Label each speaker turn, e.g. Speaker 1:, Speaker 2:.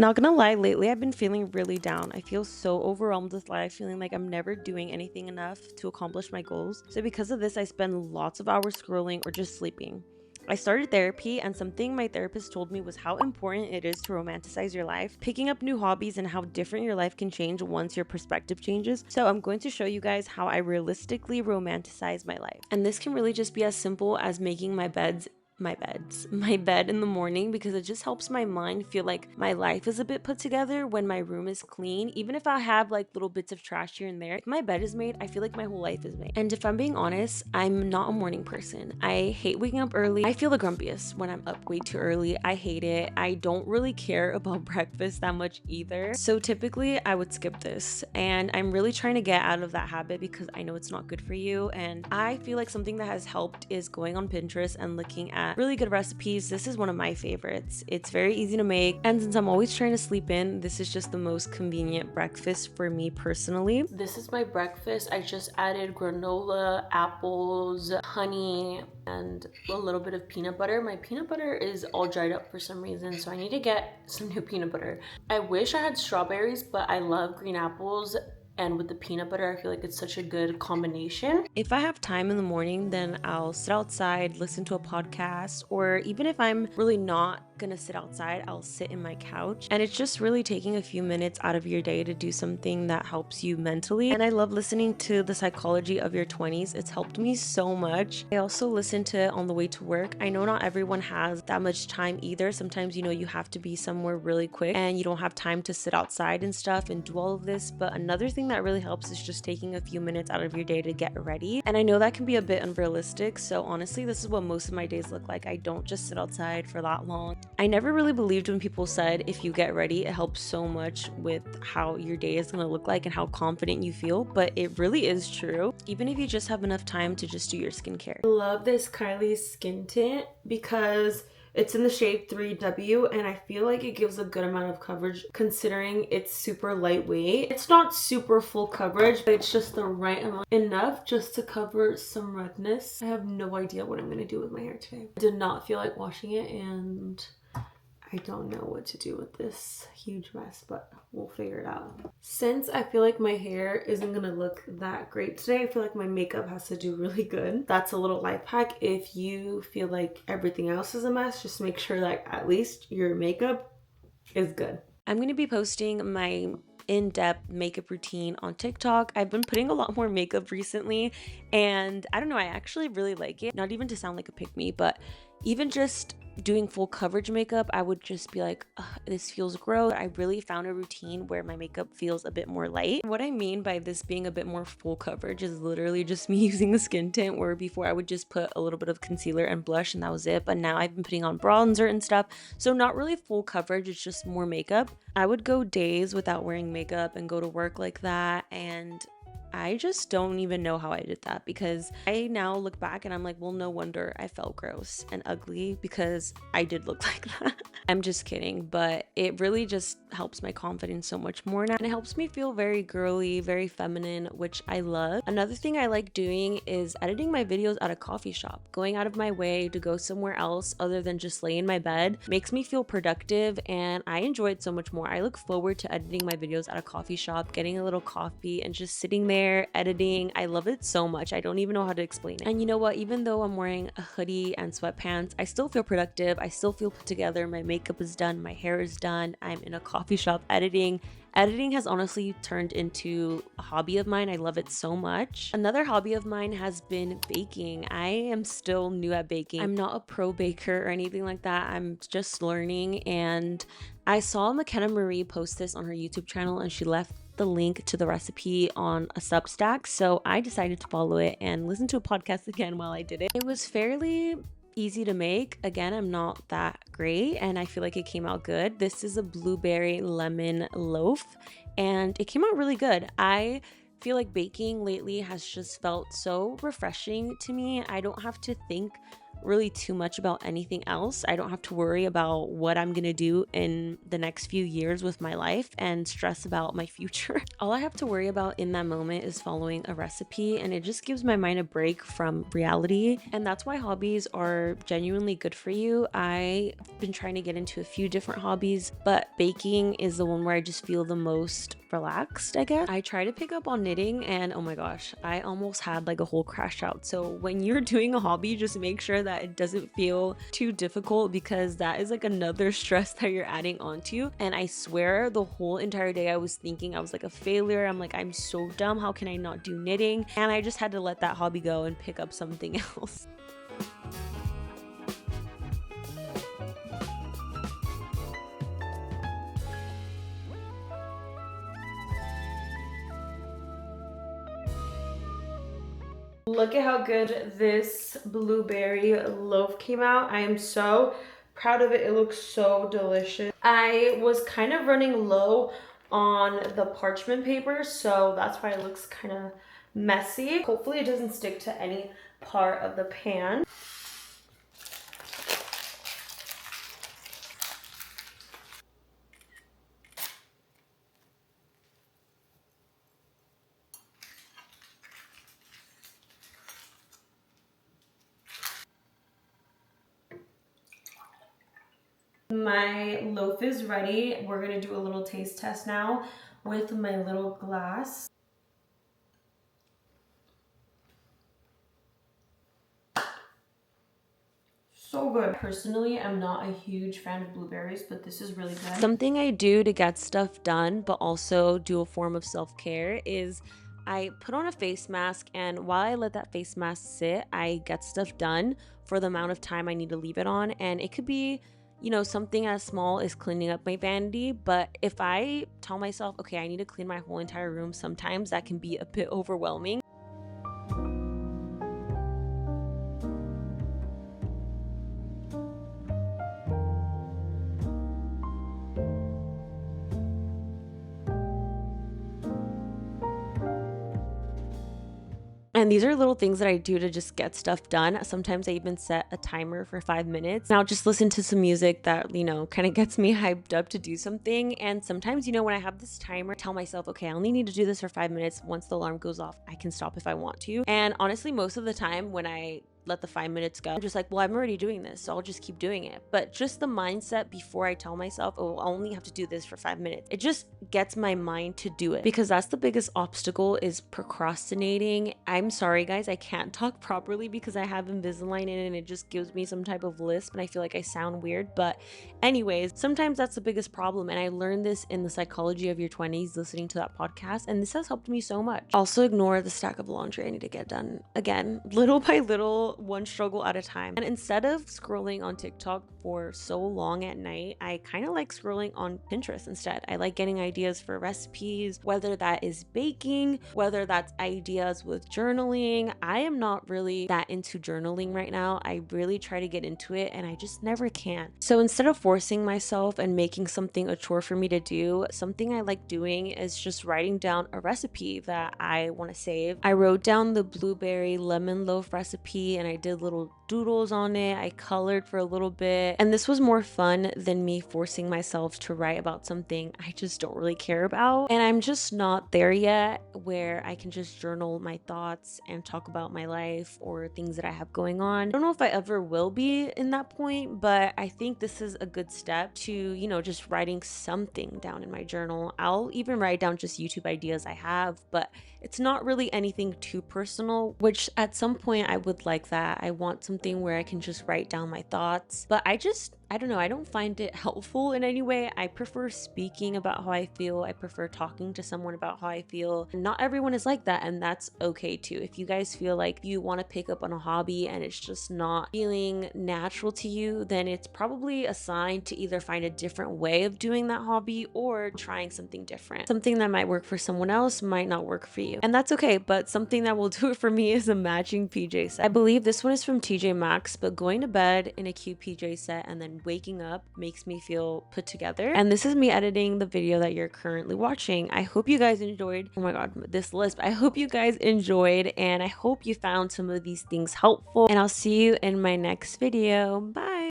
Speaker 1: Not gonna lie, lately I've been feeling really down. I feel so overwhelmed with life, feeling like I'm never doing anything enough to accomplish my goals. So because of this, I spend lots of hours scrolling or just sleeping. I started therapy, and something my therapist told me was how important it is to romanticize your life, picking up new hobbies, and how different your life can change once your perspective changes. So I'm going to show you guys how I realistically romanticize my life. And this can really just be as simple as making my bed in the morning, because it just helps my mind feel like my life is a bit put together when my room is clean. Even if I have like little bits of trash here and there, if my bed is made, I feel like my whole life is made. And if I'm being honest, I'm not a morning person. I hate waking up early. I feel the grumpiest when I'm up way too early. I hate it. I don't really care about breakfast that much either. So typically I would skip this, and I'm really trying to get out of that habit because I know it's not good for you. And I feel like something that has helped is going on Pinterest and looking at really good recipes. This is one of my favorites. It's very easy to make, and since I'm always trying to sleep in, this is just the most convenient breakfast for me personally. This is my breakfast. I just added granola, apples, honey, and a little bit of peanut butter. My peanut butter is all dried up for some reason, so I need to get some new peanut butter. I wish I had strawberries, but I love green apples, and with the peanut butter, I feel like it's such a good combination. If I have time in the morning, then I'll sit outside, listen to a podcast, or even if I'm really not gonna sit outside, I'll sit in my couch. And it's just really taking a few minutes out of your day to do something that helps you mentally. And I love listening to The Psychology of Your 20s. It's helped me so much. I also listen to it on the way to work. I know not everyone has that much time either. Sometimes, you have to be somewhere really quick and you don't have time to sit outside and stuff and do all of this. But another thing that really helps is just taking a few minutes out of your day to get ready. And I know that can be a bit unrealistic, so honestly, this is what most of my days look like. I don't just sit outside for that long. I never really believed when people said if you get ready, it helps so much with how your day is going to look like and how confident you feel, but it really is true, even if you just have enough time to just do your skincare. I love this Kylie skin tint because it's in the shade 3W, and I feel like it gives a good amount of coverage considering it's super lightweight. It's not super full coverage, but it's just the right amount, enough just to cover some redness. I have no idea what I'm gonna do with my hair today. I did not feel like washing it, and I don't know what to do with this huge mess, but we'll figure it out. Since I feel like my hair isn't gonna look that great today, I feel like my makeup has to do really good. That's a little life hack. If you feel like everything else is a mess, just make sure that at least your makeup is good. I'm gonna be posting my in-depth makeup routine on TikTok. I've been putting a lot more makeup recently, and I don't know, I actually really like it. Not even to sound like a pick-me, but even just doing full coverage makeup, I would just be like, this feels gross. I really found a routine where my makeup feels a bit more light. What I mean by this being a bit more full coverage is literally just me using a skin tint, where before I would just put a little bit of concealer and blush and that was it, but now I've been putting on bronzer and stuff, so not really full coverage, it's just more makeup. I would go days without wearing makeup and go to work like that, and I just don't even know how I did that, because I now look back and I'm like, well, no wonder I felt gross and ugly, because I did look like that. I'm just kidding, but it really just helps my confidence so much more now, and it helps me feel very girly, very feminine, which I love. Another thing I like doing is editing my videos at a coffee shop. Going out of my way to go somewhere else other than just lay in my bed makes me feel productive, and I enjoy it so much more. I look forward to editing my videos at a coffee shop, getting a little coffee and just sitting there editing. I love it so much. I don't even know how to explain it. And you know what? Even though I'm wearing a hoodie and sweatpants, I still feel productive. I still feel put together. My makeup is done. My hair is done. I'm in a coffee shop editing. Editing has honestly turned into a hobby of mine. I love it so much. Another hobby of mine has been baking. I am still new at baking. I'm not a pro baker or anything like that. I'm just learning, and I saw McKenna Marie post this on her YouTube channel, and she left the link to the recipe on a Substack, so I decided to follow it and listen to a podcast again while I did it. It was fairly easy to make. Again, I'm not that great, and I feel like it came out good. This is a blueberry lemon loaf, and it came out really good. I feel like baking lately has just felt so refreshing to me. I don't have to think really too much about anything else. I don't have to worry about what I'm gonna do in the next few years with my life and stress about my future. All I have to worry about in that moment is following a recipe, and it just gives my mind a break from reality. And that's why hobbies are genuinely good for you. I've been trying to get into a few different hobbies, but baking is the one where I just feel the most relaxed, I guess. I try to pick up on knitting, and oh my gosh, I almost had like a whole crash out. So when you're doing a hobby, just make sure that it doesn't feel too difficult, because that is like another stress that you're adding onto. And I swear the whole entire day I was thinking I was like a failure. I'm like, I'm so dumb, how can I not do knitting? And I just had to let that hobby go and pick up something else. Look at how good this blueberry loaf came out. I am so proud of it. It looks so delicious. I was kind of running low on the parchment paper, so that's why it looks kind of messy. Hopefully it doesn't stick to any part of the pan. My loaf is ready. We're gonna do a little taste test now with my little glass. So good. Personally, I'm not a huge fan of blueberries, but this is really good. Something I do to get stuff done, but also do a form of self-care, is I put on a face mask, and while I let that face mask sit, I get stuff done for the amount of time I need to leave it on. And it could be, something as small as cleaning up my vanity. But if I tell myself, okay, I need to clean my whole entire room, sometimes that can be a bit overwhelming. And these are little things that I do to just get stuff done. Sometimes I even set a timer for 5 minutes. And I'll just listen to some music that, kind of gets me hyped up to do something. And sometimes, when I have this timer, I tell myself, okay, I only need to do this for 5 minutes. Once the alarm goes off, I can stop if I want to. And honestly, most of the time when I let the 5 minutes go, I'm just like, well, I'm already doing this, so I'll just keep doing it. But just the mindset before I tell myself, oh, I only have to do this for 5 minutes, it just gets my mind to do it, because that's the biggest obstacle, is procrastinating. I'm sorry guys, I can't talk properly because I have Invisalign in and it just gives me some type of lisp and I feel like I sound weird. But anyways, sometimes that's the biggest problem, and I learned this in the Psychology of Your 20s listening to that podcast, and this has helped me so much. Also, ignore the stack of laundry I need to get done. Again, little by little, one struggle at a time. And instead of scrolling on TikTok for so long at night, I kind of like scrolling on Pinterest instead. I like getting ideas for recipes, whether that is baking, whether that's ideas with journaling. I am not really that into journaling right now. I really try to get into it and I just never can. So instead of forcing myself and making something a chore for me to do, something I like doing is just writing down a recipe that I want to save. I wrote down the blueberry lemon loaf recipe and I did little doodles on it. I colored for a little bit, and this was more fun than me forcing myself to write about something I just don't really care about. And I'm just not there yet where I can just journal my thoughts and talk about my life or things that I have going on. I don't know if I ever will be in that point, but I think this is a good step to, just writing something down in my journal. I'll even write down just YouTube ideas I have, but it's not really anything too personal, which at some point I would like that. I want something where I can just write down my thoughts, but I don't know, I don't find it helpful in any way. I prefer speaking about how I feel. I prefer talking to someone about how I feel. Not everyone is like that, and that's okay too. If you guys feel like you want to pick up on a hobby and it's just not feeling natural to you, then it's probably a sign to either find a different way of doing that hobby or trying something different. Something that might work for someone else might not work for you, and that's okay. But something that will do it for me is a matching PJ set. I believe this one is from TJ Maxx, but going to bed in a cute PJ set and then waking up makes me feel put together. And this is me editing the video that you're currently watching. I hope you guys enjoyed, oh my god, this list. I hope you guys enjoyed, and I hope you found some of these things helpful, and I'll see you in my next video. Bye.